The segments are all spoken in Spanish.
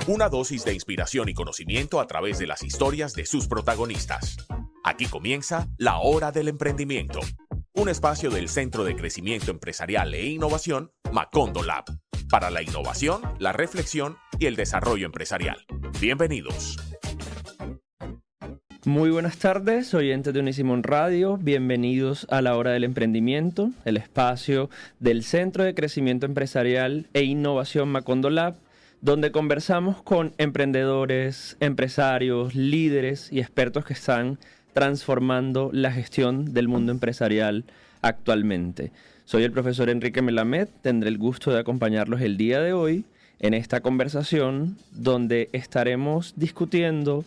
Una dosis de inspiración y conocimiento a través de las historias de sus protagonistas. Aquí comienza La Hora del Emprendimiento, un espacio del Centro de Crecimiento Empresarial e Innovación Macondo Lab, para la innovación, la reflexión y el desarrollo empresarial. Bienvenidos. Muy buenas tardes, oyentes de Unisimón Radio. Bienvenidos a La Hora del Emprendimiento, el espacio del Centro de Crecimiento Empresarial e Innovación Macondo Lab, donde conversamos con emprendedores, empresarios, líderes y expertos que están transformando la gestión del mundo empresarial actualmente. Soy el profesor Enrique Melamed, tendré el gusto de acompañarlos el día de hoy en esta conversación donde estaremos discutiendo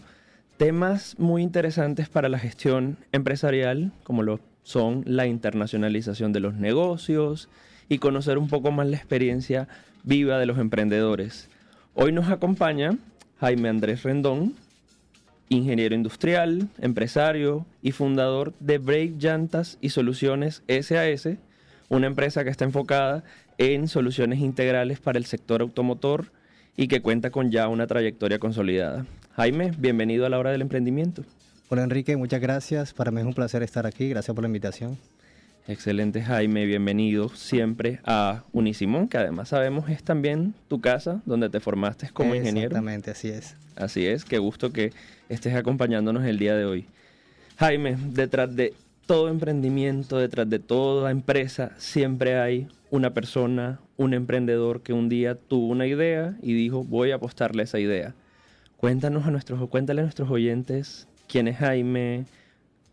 temas muy interesantes para la gestión empresarial, como lo son la internacionalización de los negocios y conocer un poco más la experiencia viva de los emprendedores. Hoy nos acompaña Jaime Andrés Rendón, ingeniero industrial, empresario y fundador de Brake Llantas y Soluciones SAS, una empresa que está enfocada en soluciones integrales para el sector automotor y que cuenta con ya una trayectoria consolidada. Jaime, bienvenido a La Hora del Emprendimiento. Hola Enrique, muchas gracias. Para mí es un placer estar aquí. Gracias por la invitación. Excelente, Jaime. Bienvenido siempre a Unisimón, que además sabemos es también tu casa, donde te formaste como ingeniero. Exactamente, así es. Así es, qué gusto que estés acompañándonos el día de hoy. Jaime, detrás de todo emprendimiento, detrás de toda empresa, siempre hay una persona, un emprendedor que un día tuvo una idea y dijo, voy a apostarle a esa idea. Cuéntale a nuestros oyentes quién es Jaime,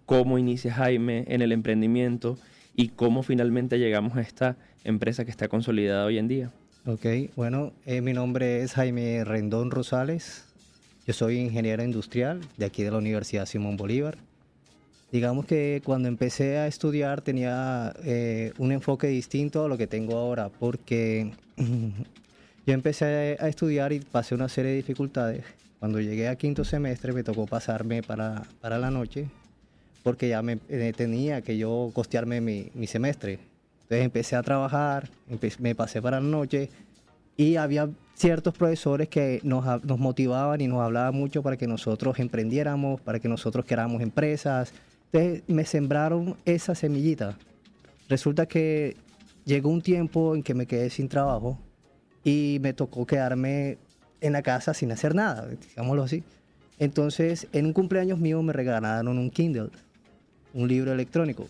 cómo inicia Jaime en el emprendimiento y cómo finalmente llegamos a esta empresa que está consolidada hoy en día. Ok, bueno, mi nombre es Jaime Rendón Rosales. Yo soy ingeniero industrial de aquí de la Universidad Simón Bolívar. Digamos que cuando empecé a estudiar tenía un enfoque distinto a lo que tengo ahora, porque yo empecé a estudiar y pasé una serie de dificultades. Cuando llegué a quinto semestre me tocó pasarme para la noche, porque ya tenía que yo costearme mi semestre. Entonces empecé a trabajar, me pasé para la noche y había ciertos profesores que nos motivaban y nos hablaban mucho para que nosotros emprendiéramos, para que nosotros creáramos empresas. Entonces me sembraron esa semillita. Resulta que llegó un tiempo en que me quedé sin trabajo y me tocó quedarme en la casa sin hacer nada, digámoslo así. Entonces, en un cumpleaños mío me regalaron un Kindle, un libro electrónico.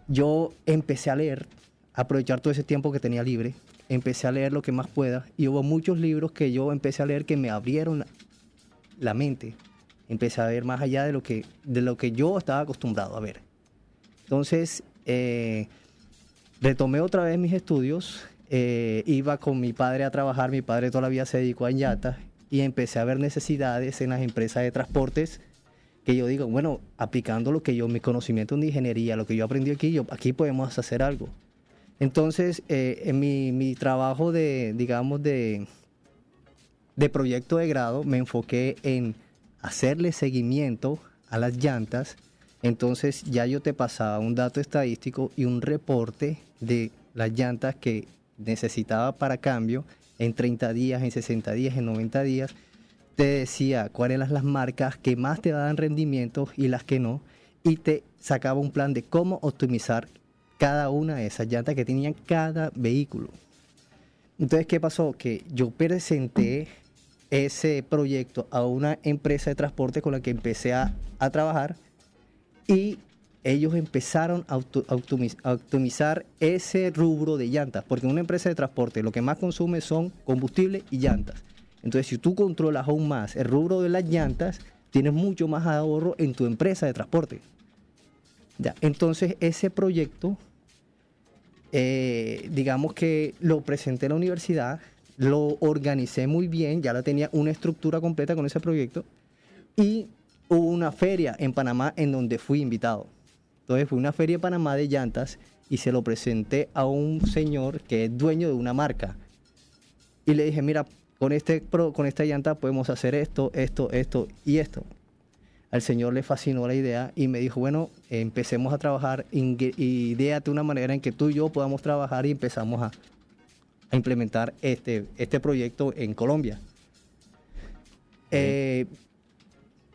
Yo empecé a leer, a aprovechar todo ese tiempo que tenía libre, empecé a leer lo que más pueda y hubo muchos libros que yo empecé a leer que me abrieron la mente. Empecé a ver más allá de lo que yo estaba acostumbrado a ver. Entonces, retomé otra vez mis estudios, iba con mi padre a trabajar, mi padre toda la vida se dedicó a llantas y empecé a ver necesidades en las empresas de transportes que yo digo, bueno, aplicando mi conocimiento de ingeniería, lo que yo aprendí aquí podemos hacer algo. Entonces, en mi trabajo de proyecto de grado me enfoqué en hacerle seguimiento a las llantas. Entonces ya yo te pasaba un dato estadístico y un reporte de las llantas que necesitaba para cambio en 30 días, en 60 días, en 90 días. Te decía cuáles eran las marcas que más te daban rendimiento y las que no. Y te sacaba un plan de cómo optimizar cada una de esas llantas que tenían cada vehículo. Entonces, ¿qué pasó? Que yo presenté ese proyecto a una empresa de transporte con la que empecé a trabajar y ellos empezaron a optimizar ese rubro de llantas, porque en una empresa de transporte lo que más consume son combustible y llantas. Entonces, si tú controlas aún más el rubro de las llantas, tienes mucho más ahorro en tu empresa de transporte. Ya, entonces, ese proyecto, digamos que lo presenté en la universidad, lo organicé muy bien, ya tenía una estructura completa con ese proyecto y hubo una feria en Panamá en donde fui invitado. Entonces fue una feria en Panamá de llantas y se lo presenté a un señor que es dueño de una marca. Y le dije, mira, con esta llanta podemos hacer esto, esto, esto y esto. Al señor le fascinó la idea y me dijo, bueno, empecemos a trabajar, idéate una manera en que tú y yo podamos trabajar y empezamos a implementar este proyecto en Colombia.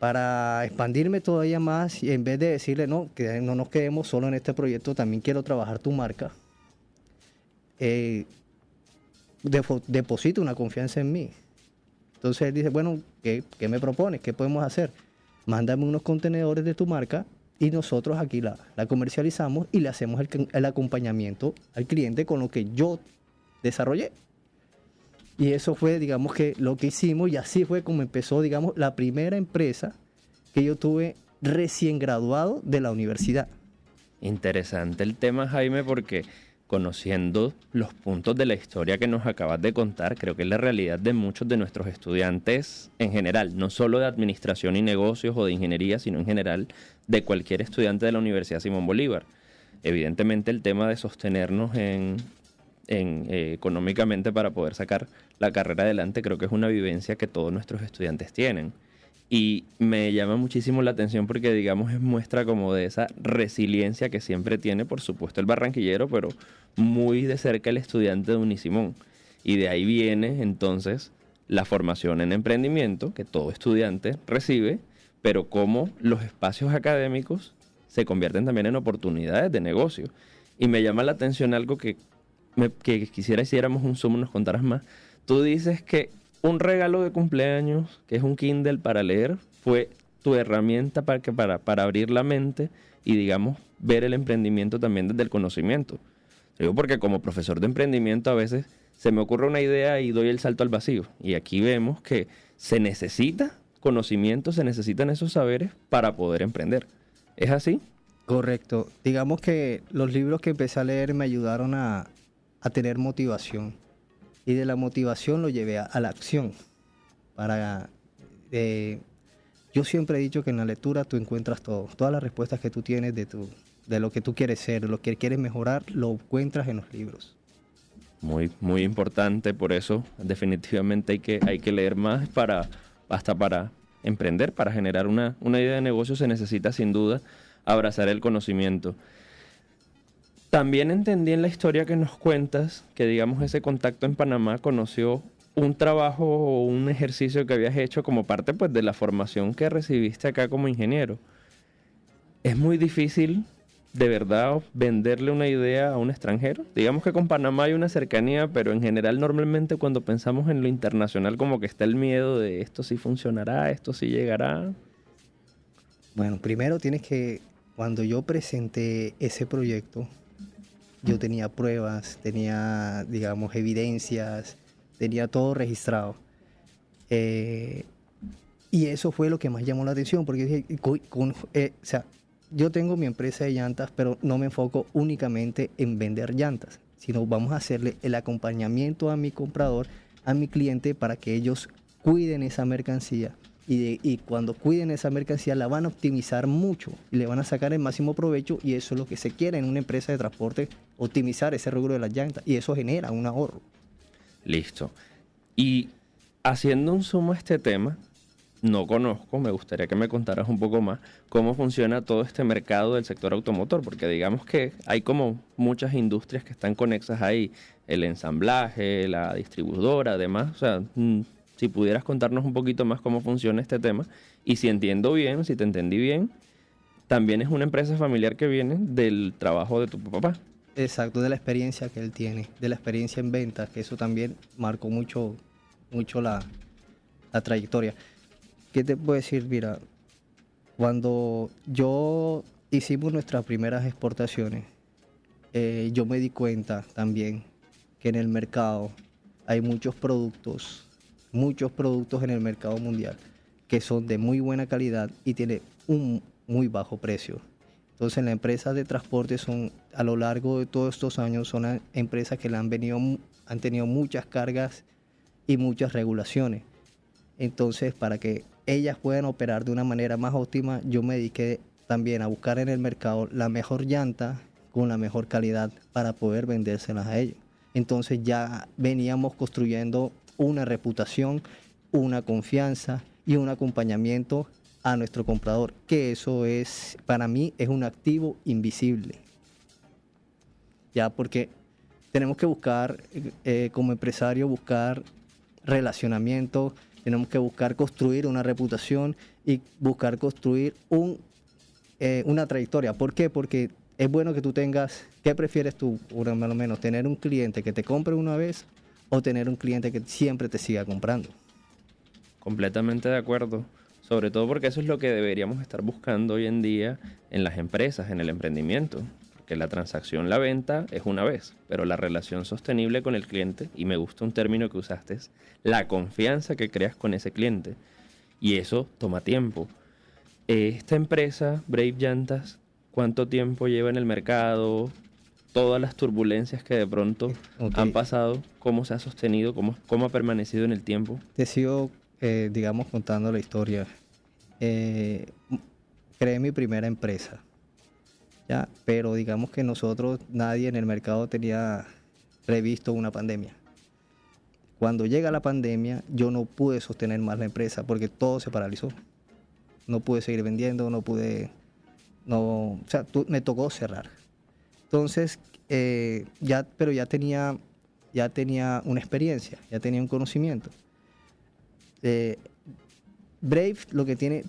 para expandirme todavía más y en vez de decirle, no, que no nos quedemos solo en este proyecto, también quiero trabajar tu marca, deposita una confianza en mí. Entonces él dice, bueno, ¿qué me propones? ¿Qué podemos hacer? Mándame unos contenedores de tu marca y nosotros aquí la comercializamos y le hacemos el acompañamiento al cliente con lo que yo desarrollé. Y eso fue, digamos, que lo que hicimos, y así fue como empezó, digamos, la primera empresa que yo tuve recién graduado de la universidad. Interesante el tema, Jaime, porque conociendo los puntos de la historia que nos acabas de contar, creo que es la realidad de muchos de nuestros estudiantes en general, no solo de administración y negocios o de ingeniería, sino en general de cualquier estudiante de la Universidad Simón Bolívar. Evidentemente el tema de sostenernos económicamente para poder sacar la carrera adelante, creo que es una vivencia que todos nuestros estudiantes tienen. Y me llama muchísimo la atención porque, digamos, es muestra como de esa resiliencia que siempre tiene, por supuesto, el barranquillero, pero muy de cerca el estudiante de Unisimón. Y de ahí viene, entonces, la formación en emprendimiento que todo estudiante recibe, pero cómo los espacios académicos se convierten también en oportunidades de negocio. Y me llama la atención algo que quisiera hiciéramos un Zoom, nos contaras más. Tú dices que un regalo de cumpleaños, que es un Kindle para leer, fue tu herramienta para abrir la mente y, digamos, ver el emprendimiento también desde el conocimiento. Digo porque como profesor de emprendimiento a veces se me ocurre una idea y doy el salto al vacío. Y aquí vemos que se necesita conocimiento, se necesitan esos saberes para poder emprender. ¿Es así? Correcto. Digamos que los libros que empecé a leer me ayudaron a tener motivación. Y de la motivación lo llevé a la acción. Yo siempre he dicho que en la lectura tú encuentras todo. Todas las respuestas que tú tienes de lo que tú quieres ser, lo que quieres mejorar, lo encuentras en los libros. Muy, muy importante, por eso definitivamente hay que leer más hasta para emprender, para generar una idea de negocio se necesita sin duda abrazar el conocimiento. También entendí en la historia que nos cuentas que, digamos, ese contacto en Panamá conoció un trabajo o un ejercicio que habías hecho como parte, pues, de la formación que recibiste acá como ingeniero. Es muy difícil, de verdad, venderle una idea a un extranjero. Digamos que con Panamá hay una cercanía, pero en general normalmente cuando pensamos en lo internacional como que está el miedo de esto sí funcionará, esto sí llegará. Bueno, primero cuando yo presenté ese proyecto, yo tenía pruebas, tenía, digamos, evidencias, tenía todo registrado. Y eso fue lo que más llamó la atención, porque dije, yo tengo mi empresa de llantas, pero no me enfoco únicamente en vender llantas, sino vamos a hacerle el acompañamiento a mi comprador, a mi cliente, para que ellos cuiden esa mercancía. Y cuando cuiden esa mercancía la van a optimizar mucho y le van a sacar el máximo provecho, y eso es lo que se quiere en una empresa de transporte, optimizar ese rubro de las llantas, y eso genera un ahorro. Listo. Y haciendo un zoom a este tema, no conozco, me gustaría que me contaras un poco más cómo funciona todo este mercado del sector automotor, porque digamos que hay como muchas industrias que están conexas ahí, el ensamblaje, la distribuidora, además, o sea, si pudieras contarnos un poquito más cómo funciona este tema, y si entiendo bien, si te entendí bien, también es una empresa familiar que viene del trabajo de tu papá. Exacto, de la experiencia que él tiene, de la experiencia en ventas, que eso también marcó mucho la trayectoria. ¿Qué te puedo decir? Mira, cuando hicimos nuestras primeras exportaciones, yo me di cuenta también que en el mercado hay muchos productos en el mercado mundial que son de muy buena calidad y tienen un muy bajo precio. Entonces, las empresas de transporte a lo largo de todos estos años, son empresas que han tenido muchas cargas y muchas regulaciones. Entonces, para que ellas puedan operar de una manera más óptima, yo me dediqué también a buscar en el mercado la mejor llanta con la mejor calidad para poder vendérselas a ellos. Entonces ya veníamos construyendo una reputación, una confianza y un acompañamiento a nuestro comprador, que eso es, para mí, es un activo invisible. Ya, porque tenemos que buscar, como empresario, buscar relacionamiento, Tenemos que buscar construir una reputación y buscar construir una trayectoria. ¿Por qué? Porque es bueno que tú tengas, ¿qué prefieres tú, por lo menos, tener un cliente que te compre una vez o tener un cliente que siempre te siga comprando? Completamente de acuerdo. Sobre todo porque eso es lo que deberíamos estar buscando hoy en día en las empresas, en el emprendimiento. Porque la transacción, la venta es una vez, pero la relación sostenible con el cliente, y me gusta un término que usaste, es la confianza que creas con ese cliente. Y eso toma tiempo. Esta empresa, Brave Llantas, ¿cuánto tiempo lleva en el mercado? Todas las turbulencias que de pronto han pasado, ¿cómo se ha sostenido? ¿Cómo ha permanecido en el tiempo? Te sigo, digamos, contando la historia. Creé mi primera empresa, ¿ya? Pero digamos que nadie en el mercado tenía previsto una pandemia. Cuando llega la pandemia, yo no pude sostener más la empresa porque todo se paralizó. No pude seguir vendiendo, me tocó cerrar. Entonces, pero ya tenía una experiencia, ya tenía un conocimiento. Brave lo que tiene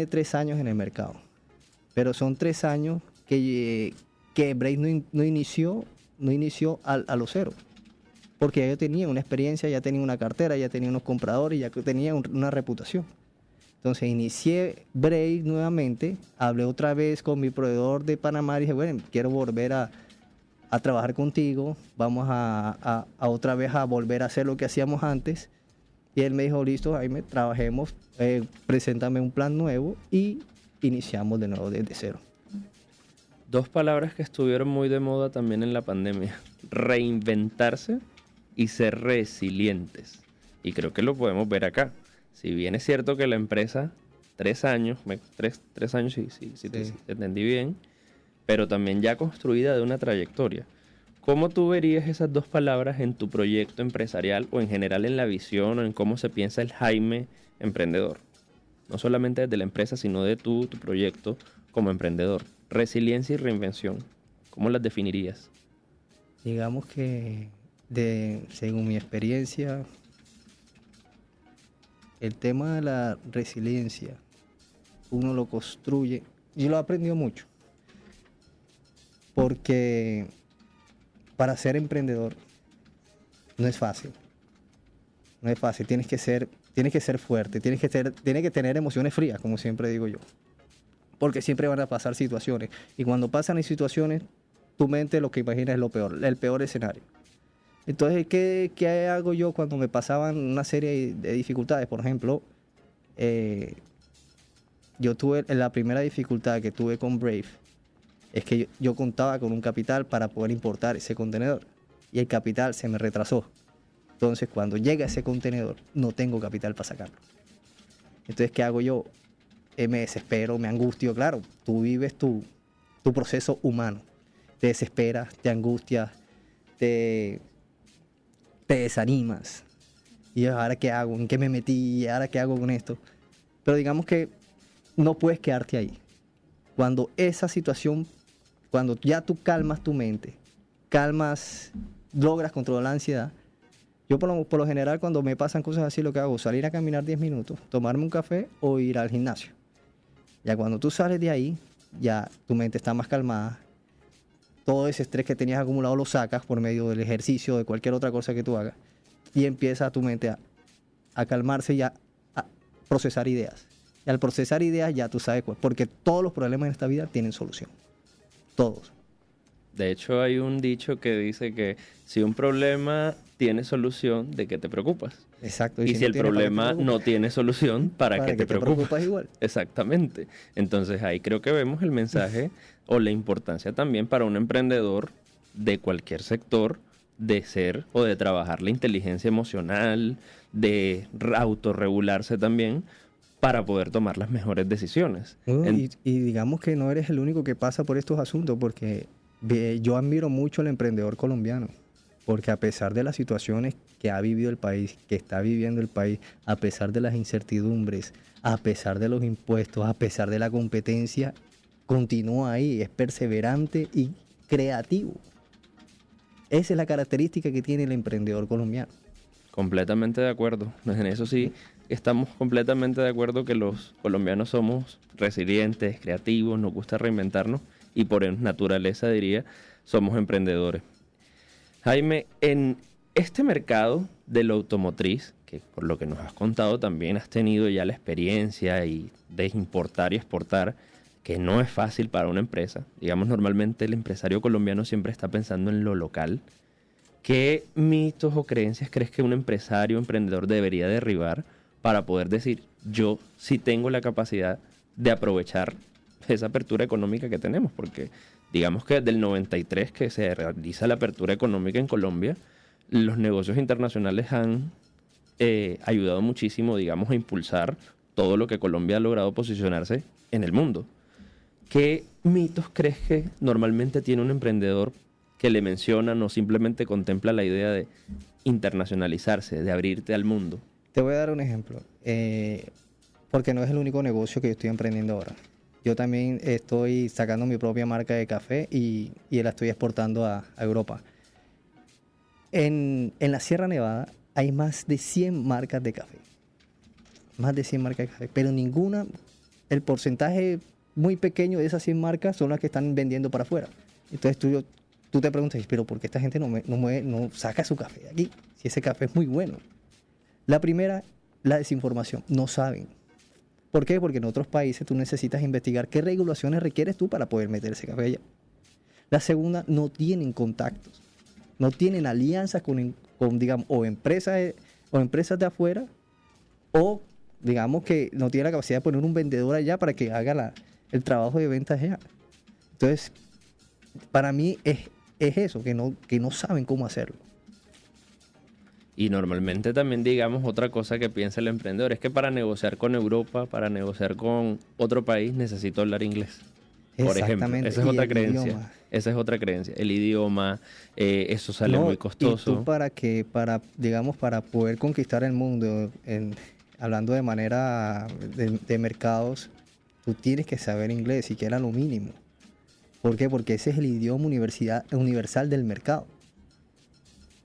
3 años en el mercado, pero son 3 años que Brave no inició a los cero, porque ya yo tenía una experiencia, ya tenía una cartera, ya tenía unos compradores, ya tenía una reputación. Entonces inicié Brave nuevamente, hablé otra vez con mi proveedor de Panamá y dije, bueno, quiero volver a trabajar contigo, vamos a otra vez a volver a hacer lo que hacíamos antes. Y él me dijo, listo, Jaime, trabajemos, preséntame un plan nuevo y iniciamos de nuevo desde cero. 2 palabras que estuvieron muy de moda también en la pandemia: reinventarse y ser resilientes. Y creo que lo podemos ver acá. Si bien es cierto que la empresa, 3 años, 3 años, sí. Te entendí bien, pero también ya construida de una trayectoria. ¿Cómo tú verías esas 2 palabras en tu proyecto empresarial o en general en la visión o en cómo se piensa el Jaime emprendedor? No solamente desde la empresa, sino de tu proyecto como emprendedor. Resiliencia y reinvención, ¿cómo las definirías? Digamos que, según mi experiencia, el tema de la resiliencia, uno lo construye. Yo lo he aprendido mucho, porque para ser emprendedor no es fácil. No es fácil, tienes que ser fuerte, tienes que tener emociones frías, como siempre digo yo. Porque siempre van a pasar situaciones. Y cuando pasan situaciones, tu mente lo que imagina es lo peor, el peor escenario. Entonces, ¿qué hago yo cuando me pasaban una serie de dificultades? Por ejemplo, yo tuve la primera dificultad que tuve con Brave, es que yo contaba con un capital para poder importar ese contenedor y el capital se me retrasó. Entonces, cuando llega ese contenedor, no tengo capital para sacarlo. Entonces, ¿qué hago yo? Me desespero, me angustio. Claro, tú vives tu proceso humano. Te desesperas, te angustias, te desanimas. Y ahora, ¿qué hago? ¿En qué me metí? ¿Ahora qué hago con esto? Pero digamos que no puedes quedarte ahí. Cuando esa situación, cuando ya tú calmas tu mente, logras controlar la ansiedad. Yo por lo general, cuando me pasan cosas así, lo que hago es salir a caminar 10 minutos, tomarme un café o ir al gimnasio. Ya cuando tú sales de ahí, ya tu mente está más calmada. Todo ese estrés que tenías acumulado lo sacas por medio del ejercicio o de cualquier otra cosa que tú hagas. Y empieza tu mente a calmarse y a procesar ideas. Y al procesar ideas ya tú sabes cuál. Porque todos los problemas en esta vida tienen solución. Todos. De hecho, hay un dicho que dice que si un problema tiene solución, ¿de qué te preocupas? Exacto. Y si el problema no tiene solución, ¿para qué te preocupas? Igual. Exactamente. Entonces ahí creo que vemos el mensaje o la importancia también para un emprendedor de cualquier sector de ser o de trabajar la inteligencia emocional, de autorregularse también para poder tomar las mejores decisiones. Y digamos que no eres el único que pasa por estos asuntos, porque yo admiro mucho al emprendedor colombiano, porque a pesar de las situaciones que ha vivido el país, que está viviendo el país, a pesar de las incertidumbres, a pesar de los impuestos, a pesar de la competencia, continúa ahí, es perseverante y creativo. Esa es la característica que tiene el emprendedor colombiano. Completamente de acuerdo. En eso sí, estamos completamente de acuerdo que los colombianos somos resilientes, creativos, nos gusta reinventarnos y por naturaleza, diría, somos emprendedores. Jaime, en este mercado de lo automotriz, que por lo que nos has contado también has tenido ya la experiencia y de importar y exportar, que no es fácil para una empresa. Digamos, normalmente el empresario colombiano siempre está pensando en lo local. ¿Qué mitos o creencias crees que un empresario, emprendedor debería derribar para poder decir, yo sí tengo la capacidad de aprovechar esa apertura económica que tenemos? Porque digamos que desde el 93 que se realiza la apertura económica en Colombia, los negocios internacionales han ayudado muchísimo, digamos, a impulsar todo lo que Colombia ha logrado posicionarse en el mundo. ¿Qué mitos crees que normalmente tiene un emprendedor que le mencionan o simplemente contempla la idea de internacionalizarse, de abrirte al mundo? Te voy a dar un ejemplo, porque no es el único negocio que yo estoy emprendiendo ahora. Yo también estoy sacando mi propia marca de café y la estoy exportando a Europa. En la Sierra Nevada hay más de 100 marcas de café. Más de 100 marcas de café, pero ninguna, el porcentaje muy pequeño de esas 100 marcas son las que están vendiendo para afuera. Entonces tú te preguntas, pero ¿por qué esta gente no saca su café de aquí? Si ese café es muy bueno. La primera, la desinformación. No saben. ¿Por qué? Porque en otros países tú necesitas investigar qué regulaciones requieres tú para poder meter ese café allá. La segunda, no tienen contactos. No tienen alianzas con digamos, o empresas de afuera, o digamos que no tienen la capacidad de poner un vendedor allá para que haga el trabajo de ventas allá. Entonces, para mí es eso, que no saben cómo hacerlo. Y normalmente también, digamos, otra cosa que piensa el emprendedor es que para negociar con Europa, para negociar con otro país, necesito hablar inglés. Por ejemplo, esa es otra creencia. Idioma. Esa es otra creencia. El idioma, eso sale muy costoso. Y tú para poder conquistar el mundo, hablando de manera de mercados, tú tienes que saber inglés, siquiera lo mínimo. ¿Por qué? Porque ese es el idioma universal del mercado.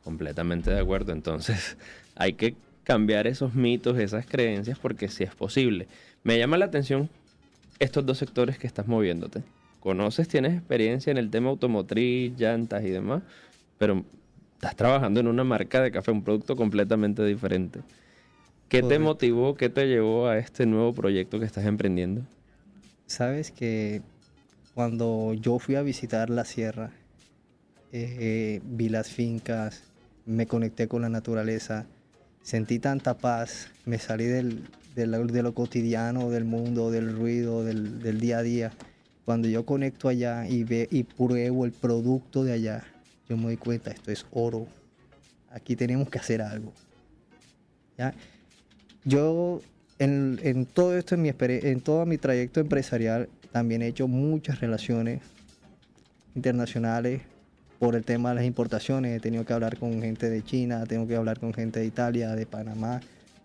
Completamente de acuerdo. Entonces, hay que cambiar esos mitos, esas creencias, porque sí es posible. Me llama la atención estos dos sectores que estás moviéndote. Conoces, tienes experiencia en el tema automotriz, llantas y demás, pero estás trabajando en una marca de café, un producto completamente diferente. ¿Qué te motivó, qué te llevó a este nuevo proyecto que estás emprendiendo? Sabes que cuando yo fui a visitar la sierra, vi las fincas, me conecté con la naturaleza, sentí tanta paz, me salí de lo cotidiano, del mundo, del ruido, del día a día. Cuando yo conecto allá y pruebo el producto de allá, yo me doy cuenta, esto es oro. Aquí tenemos que hacer algo. ¿Ya? Yo en todo esto, en todo mi trayecto empresarial, también he hecho muchas relaciones internacionales por el tema de las importaciones. He tenido que hablar con gente de China, tengo que hablar con gente de Italia, de Panamá,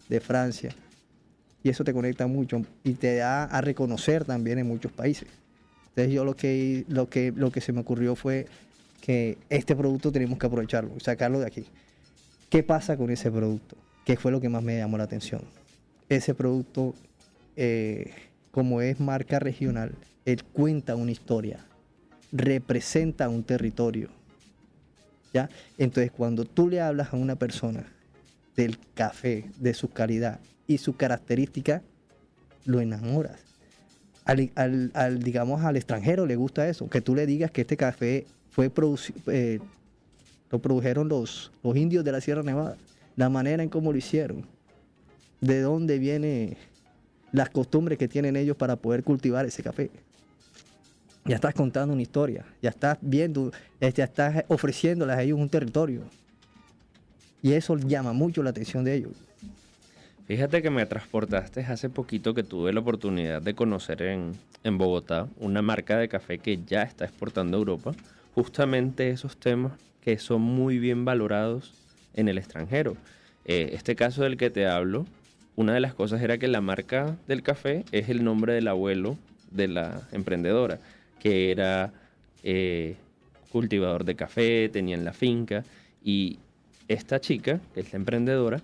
de Francia. Y eso te conecta mucho y te da a reconocer también en muchos países. Entonces yo lo que se me ocurrió fue que este producto tenemos que aprovecharlo y sacarlo de aquí. ¿Qué pasa con ese producto? ¿Qué fue lo que más me llamó la atención? Ese producto, como es marca regional, él cuenta una historia, representa un territorio. ¿Ya? Entonces cuando tú le hablas a una persona del café, de su calidad y su característica, lo enamoras. Digamos, al extranjero le gusta eso, que tú le digas que este café lo produjeron los indios de la Sierra Nevada, la manera en cómo lo hicieron, de dónde vienen las costumbres que tienen ellos para poder cultivar ese café. Ya estás contando una historia, ya estás viendo, ya estás ofreciéndoles a ellos un territorio. Y eso llama mucho la atención de ellos. Fíjate que me transportaste hace poquito que tuve la oportunidad de conocer en Bogotá una marca de café que ya está exportando a Europa, justamente esos temas que son muy bien valorados en el extranjero. Este caso del que te hablo, una de las cosas era que la marca del café es el nombre del abuelo de la emprendedora, que era cultivador de café, tenía en la finca, y esta chica, que es la emprendedora,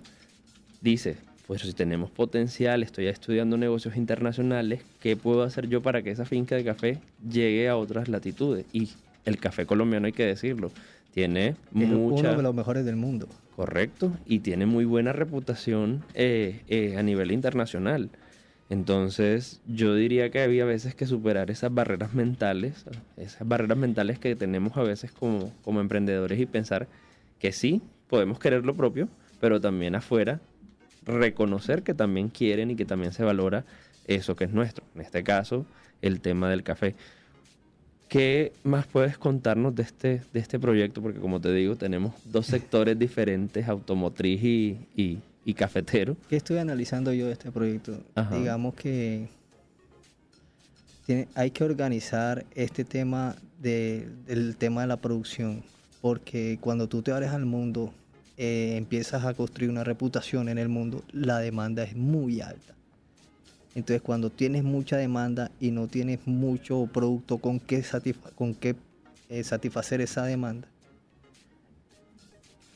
dice, pues si tenemos potencial, estoy estudiando negocios internacionales, ¿qué puedo hacer yo para que esa finca de café llegue a otras latitudes? Y el café colombiano, hay que decirlo, tiene Es mucha... uno de los mejores del mundo. Correcto, y tiene muy buena reputación a nivel internacional. Entonces, yo diría que había veces que superar esas barreras mentales que tenemos a veces como emprendedores y pensar que sí, podemos querer lo propio, pero también afuera reconocer que también quieren y que también se valora eso que es nuestro. En este caso, el tema del café. ¿Qué más puedes contarnos de este proyecto? Porque como te digo, tenemos dos sectores diferentes, automotriz y cafetero. ¿Qué estoy analizando yo de este proyecto? Ajá. Digamos que hay que organizar este tema del tema de la producción, porque cuando tú te abres al mundo, empiezas a construir una reputación en el mundo, la demanda es muy alta. Entonces, cuando tienes mucha demanda y no tienes mucho producto con qué satisfacer esa demanda,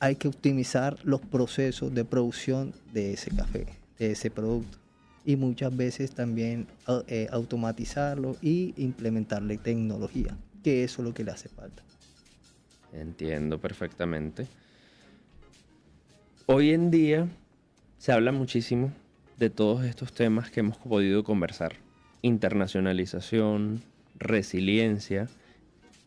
hay que optimizar los procesos de producción de ese café, de ese producto. Y muchas veces también automatizarlo y implementarle tecnología, que eso es lo que le hace falta. Entiendo perfectamente. Hoy en día se habla muchísimo de todos estos temas que hemos podido conversar. Internacionalización, resiliencia,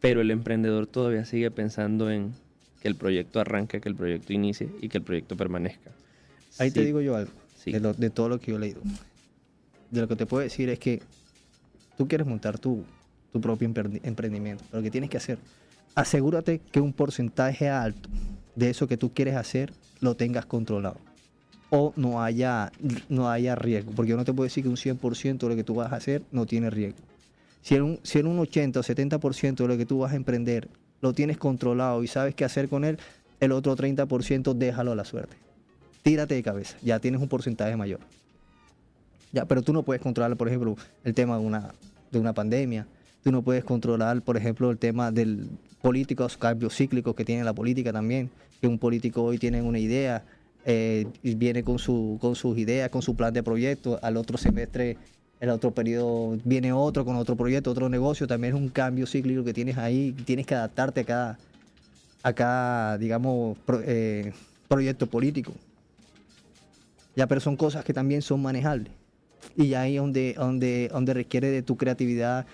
pero el emprendedor todavía sigue pensando en que el proyecto arranque, que el proyecto inicie y que el proyecto permanezca. Ahí Sí, te digo yo algo, sí. de todo lo que yo he leído. De lo que te puedo decir es que tú quieres montar tu propio emprendimiento, pero ¿qué tienes que hacer? Asegúrate que un porcentaje alto de eso que tú quieres hacer lo tengas controlado. O no haya riesgo, porque yo no te puedo decir que un 100% de lo que tú vas a hacer no tiene riesgo. Si en un 80 o 70% de lo que tú vas a emprender lo tienes controlado y sabes qué hacer con él, el otro 30% déjalo a la suerte. Tírate de cabeza, ya tienes un porcentaje mayor. Ya, pero tú no puedes controlar, por ejemplo, el tema de una pandemia. Tú no puedes controlar, por ejemplo, el tema del político, los cambios cíclicos que tiene la política también. Que un político hoy tiene una idea, y viene con sus ideas, con su plan de proyecto, al otro semestre, el otro periodo, viene otro con otro proyecto, otro negocio, también es un cambio cíclico que tienes ahí, tienes que adaptarte a cada digamos, proyecto político. Ya, pero son cosas que también son manejables. Y ahí es donde requiere de tu creatividad,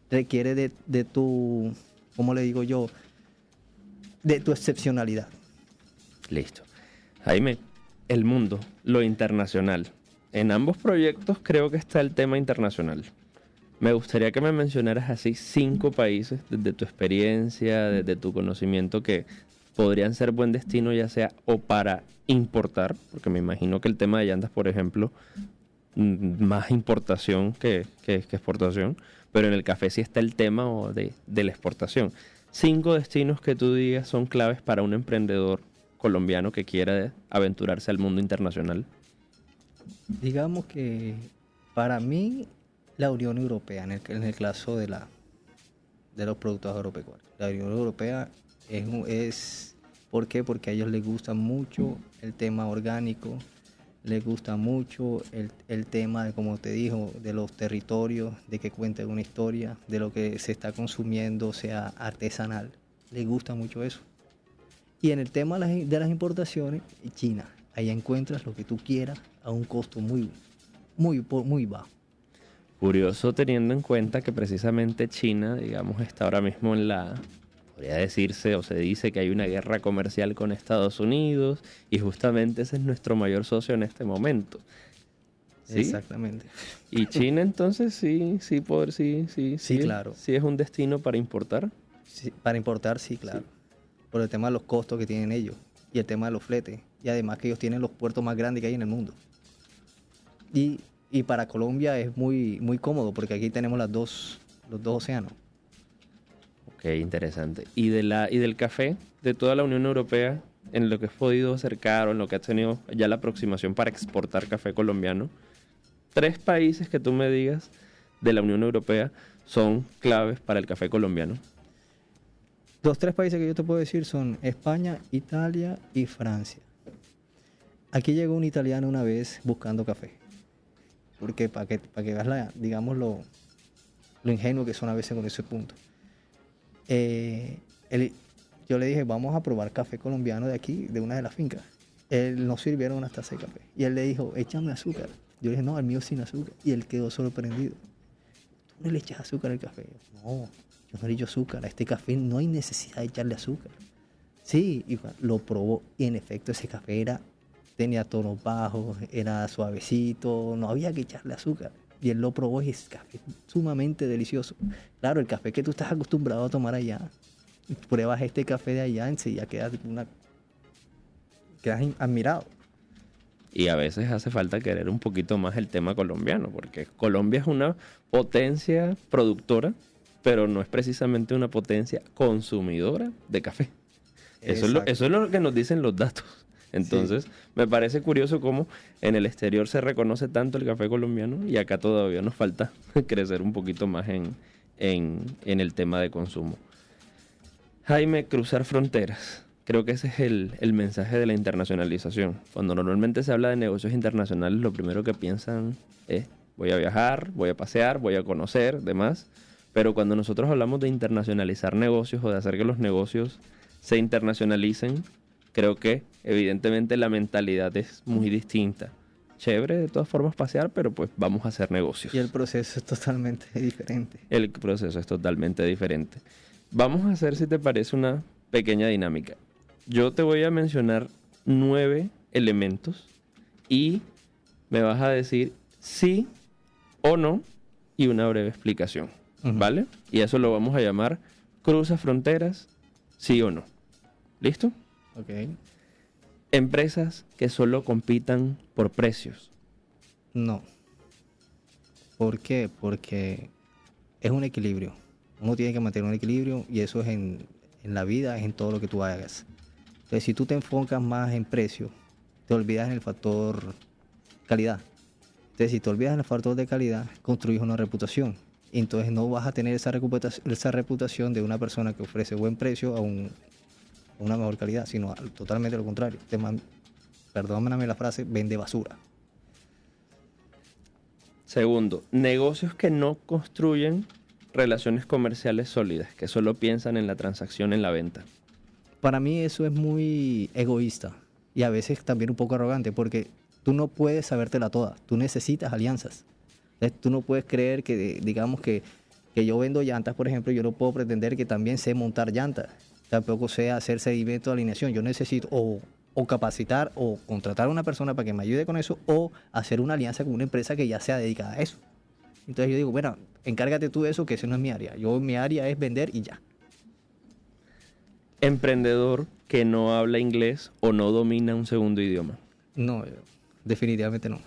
requiere de tu, ¿cómo le digo yo? De tu excepcionalidad. Listo. Jaime, el mundo, lo internacional. En ambos proyectos creo que está el tema internacional. Me gustaría que me mencionaras así 5 países, desde tu experiencia, desde tu conocimiento, que podrían ser buen destino, ya sea o para importar, porque me imagino que el tema de llantas, por ejemplo, más importación que exportación, pero en el café sí está el tema de la exportación. 5 destinos que tú digas son claves para un emprendedor colombiano que quiera aventurarse al mundo internacional. Digamos que para mí la Unión Europea, en el caso de los productos agropecuarios. La Unión Europea es ¿por qué? Porque a ellos les gusta mucho el tema orgánico, les gusta mucho el tema de, como te dijo, de los territorios, de que cuenten una historia, de lo que se está consumiendo, sea artesanal. Les gusta mucho eso. Y en el tema de las importaciones, China. Ahí encuentras lo que tú quieras a un costo muy bajo. Curioso teniendo en cuenta que precisamente China, digamos, está ahora mismo podría decirse o se dice que hay una guerra comercial con Estados Unidos y justamente ese es nuestro mayor socio en este momento. ¿Sí? Exactamente. Y China entonces sí, claro. Sí es un destino para importar. Sí, para importar, sí, claro. Sí. Por el tema de los costos que tienen ellos y el tema de los fletes. Y además que ellos tienen los puertos más grandes que hay en el mundo. Y para Colombia es muy, muy cómodo porque aquí tenemos los dos océanos. Ok, interesante. ¿Y del café de toda la Unión Europea, en lo que has podido acercar o en lo que has tenido ya la aproximación para exportar café colombiano? 3 países que tú me digas de la Unión Europea son claves para el café colombiano. Los 3 países que yo te puedo decir son España, Italia y Francia. Aquí llegó un italiano una vez buscando café. Porque para que veas digamos lo ingenuo que son a veces con ese punto. Yo le dije, vamos a probar café colombiano de aquí, de una de las fincas. Él nos sirvieron una taza de café. Y él le dijo, échame azúcar. Yo le dije, no, el mío sin azúcar. Y él quedó sorprendido. ¿Tú no le echas azúcar al café? No, yo no le echo azúcar. A este café no hay necesidad de echarle azúcar. Sí, y lo probó. Y en efecto ese café tenía tonos bajos, era suavecito, no había que echarle azúcar. Y él lo probó y es café sumamente delicioso. Claro, el café que tú estás acostumbrado a tomar allá, pruebas este café de allá, enseguida quedas admirado. Y a veces hace falta querer un poquito más el tema colombiano, porque Colombia es una potencia productora, pero no es precisamente una potencia consumidora de café. Eso es lo que nos dicen los datos. Entonces, sí, me parece curioso cómo en el exterior se reconoce tanto el café colombiano y acá todavía nos falta crecer un poquito más en el tema de consumo. Jaime, cruzar fronteras. Creo que ese es el mensaje de la internacionalización. Cuando normalmente se habla de negocios internacionales, lo primero que piensan es voy a viajar, voy a pasear, voy a conocer, demás. Pero cuando nosotros hablamos de internacionalizar negocios o de hacer que los negocios se internacionalicen, creo que evidentemente la mentalidad es muy distinta. Chévere de todas formas pasear, pero pues vamos a hacer negocios. Y el proceso es totalmente diferente. El proceso es totalmente diferente. Vamos a hacer, si te parece, una pequeña dinámica. Yo te voy a mencionar 9 elementos y me vas a decir sí o no y una breve explicación, ¿vale? Y eso lo vamos a llamar cruza fronteras, sí o no. ¿Listo? Ok. Empresas que solo compitan por precios. No. ¿Por qué? Porque es un equilibrio. Uno tiene que mantener un equilibrio y eso es en la vida, es en todo lo que tú hagas. Entonces, si tú te enfocas más en precio, te olvidas en el factor calidad. Entonces, si te olvidas en el factor de calidad, construyes una reputación. Y entonces no vas a tener esa reputación de una persona que ofrece buen precio a una mejor calidad, sino totalmente lo contrario. Perdóname la frase, vende basura. Segundo, negocios que no construyen relaciones comerciales sólidas, que solo piensan en la transacción, en la venta. Para mí eso es muy egoísta y a veces también un poco arrogante, porque tú no puedes sabértela toda, tú necesitas alianzas. Entonces, tú no puedes creer que, digamos que yo vendo llantas, por ejemplo, yo no puedo pretender que también sé montar llantas, tampoco sé hacer seguimiento de alineación. Yo necesito o capacitar o contratar a una persona para que me ayude con eso o hacer una alianza con una empresa que ya sea dedicada a eso. Entonces yo digo, bueno, encárgate tú de eso, que ese no es mi área. Mi área es vender y ya. Emprendedor que no habla inglés o no domina un segundo idioma. No, definitivamente no.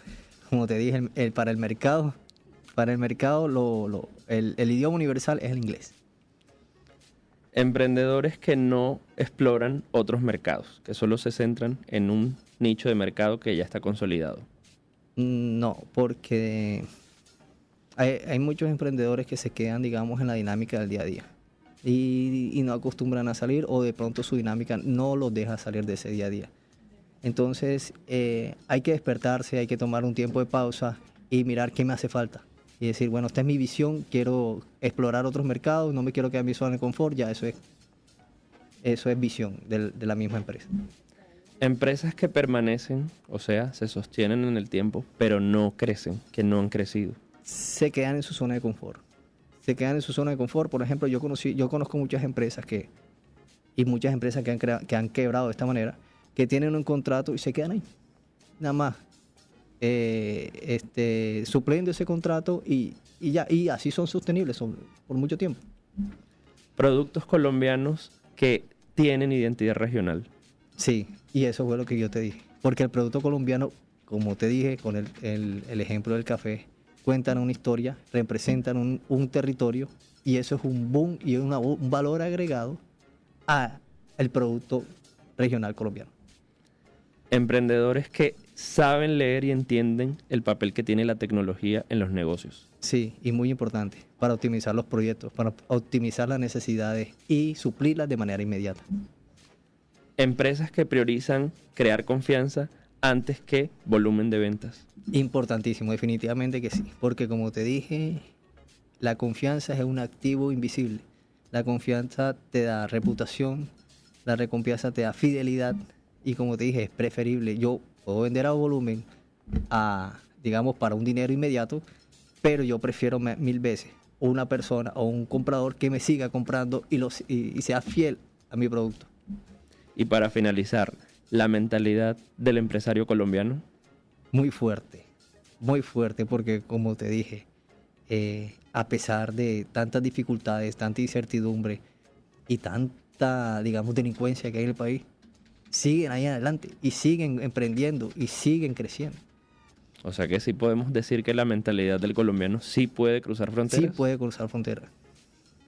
Como te dije, para el mercado el idioma universal es el inglés. Emprendedores que no exploran otros mercados, que solo se centran en un nicho de mercado que ya está consolidado. No, porque hay muchos emprendedores que se quedan, digamos, en la dinámica del día a día y no acostumbran a salir, o de pronto su dinámica no los deja salir de ese día a día. Entonces hay que despertarse, hay que tomar un tiempo de pausa y mirar qué me hace falta. Y decir, bueno, esta es mi visión, quiero explorar otros mercados, no me quiero quedar en mi zona de confort, ya eso es visión de la misma empresa. Empresas que permanecen, o sea, se sostienen en el tiempo, pero no crecen, que no han crecido. Se quedan en su zona de confort. Se quedan en su zona de confort. Por ejemplo, yo conozco muchas empresas que han quebrado de esta manera, que tienen un contrato y se quedan ahí. Nada más. Supliendo ese contrato y ya, y así son sostenibles por mucho tiempo. Productos colombianos que tienen identidad regional. Sí, y eso fue lo que yo te dije. Porque el producto colombiano, como te dije con el ejemplo del café, cuentan una historia, representan un territorio, y eso es un boom y un valor agregado al producto regional colombiano. Emprendedores que saben leer y entienden el papel que tiene la tecnología en los negocios. Sí, y muy importante, para optimizar los proyectos, para optimizar las necesidades y suplirlas de manera inmediata. Empresas que priorizan crear confianza antes que volumen de ventas. Importantísimo, definitivamente que sí, porque como te dije, la confianza es un activo invisible. La confianza te da reputación, la recompensa te da fidelidad y como te dije, es preferible. Yo puedo vender a volumen, digamos, para un dinero inmediato, pero yo prefiero 1000 veces una persona o un comprador que me siga comprando y sea fiel a mi producto. Y para finalizar, la mentalidad del empresario colombiano. Muy fuerte, porque como te dije, a pesar de tantas dificultades, tanta incertidumbre y tanta, digamos, delincuencia que hay en el país, siguen ahí adelante y siguen emprendiendo y siguen creciendo. O sea que sí podemos decir que la mentalidad del colombiano sí puede cruzar fronteras. Sí puede cruzar fronteras.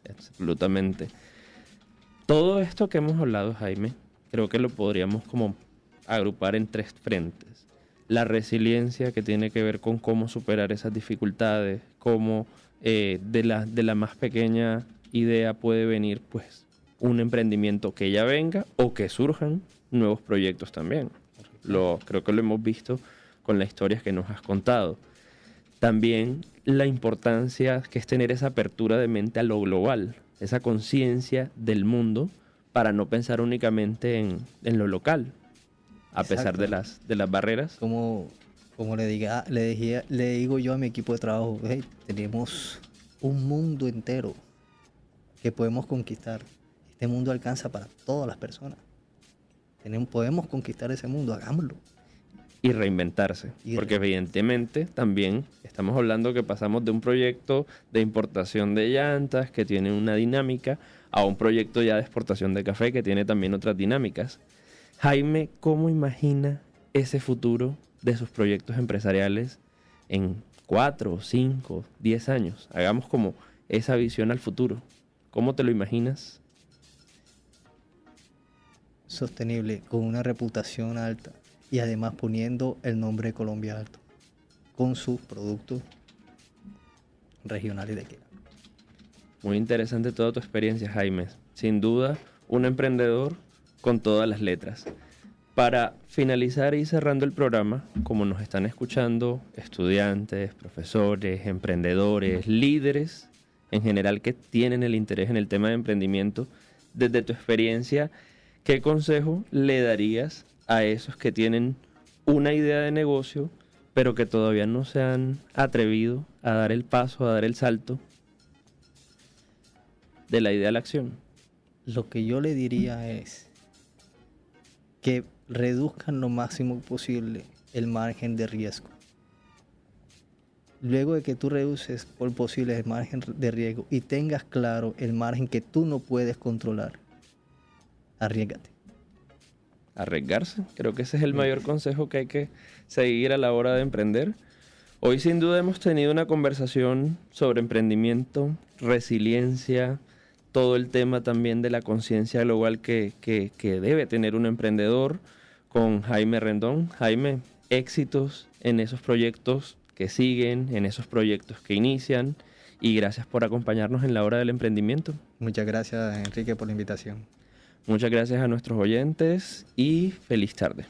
Absolutamente. Todo esto que hemos hablado, Jaime, creo que lo podríamos como agrupar en 3 frentes. La resiliencia, que tiene que ver con cómo superar esas dificultades, cómo de la más pequeña idea puede venir pues un emprendimiento que ya venga o que surjan nuevos proyectos también. Creo que lo hemos visto con las historias que nos has contado. También la importancia que es tener esa apertura de mente a lo global, esa conciencia del mundo para no pensar únicamente en lo local, a pesar de las barreras. Como le digo yo a mi equipo de trabajo, hey, tenemos un mundo entero que podemos conquistar. Este mundo alcanza para todas las personas. Podemos conquistar ese mundo, hagámoslo. Y reinventarse, porque evidentemente también estamos hablando que pasamos de un proyecto de importación de llantas que tiene una dinámica a un proyecto ya de exportación de café que tiene también otras dinámicas. Jaime, ¿cómo imagina ese futuro de sus proyectos empresariales en 4, 5, 10 años? Hagamos como esa visión al futuro. ¿Cómo te lo imaginas? Sostenible, con una reputación alta y además poniendo el nombre de Colombia alto, con sus productos regionales de aquí. Muy interesante toda tu experiencia, Jaime. Sin duda, un emprendedor con todas las letras. Para finalizar y cerrando el programa, como nos están escuchando estudiantes, profesores, emprendedores, líderes en general que tienen el interés en el tema de emprendimiento, desde tu experiencia, ¿qué consejo le darías a esos que tienen una idea de negocio, pero que todavía no se han atrevido a dar el paso, a dar el salto de la idea a la acción? Lo que yo le diría es que reduzcan lo máximo posible el margen de riesgo. Luego de que tú reduces por posible el margen de riesgo y tengas claro el margen que tú no puedes controlar, arriésgate. Arriesgarse, creo que ese es el mayor consejo que hay que seguir a la hora de emprender. Hoy sin duda hemos tenido una conversación sobre emprendimiento, resiliencia, todo el tema también de la conciencia global que debe tener un emprendedor, con Jaime Rendón. Jaime, éxitos en esos proyectos que siguen, en esos proyectos que inician, y gracias por acompañarnos en la hora del emprendimiento. Muchas gracias, Enrique, por la invitación. Muchas gracias a nuestros oyentes y feliz tarde.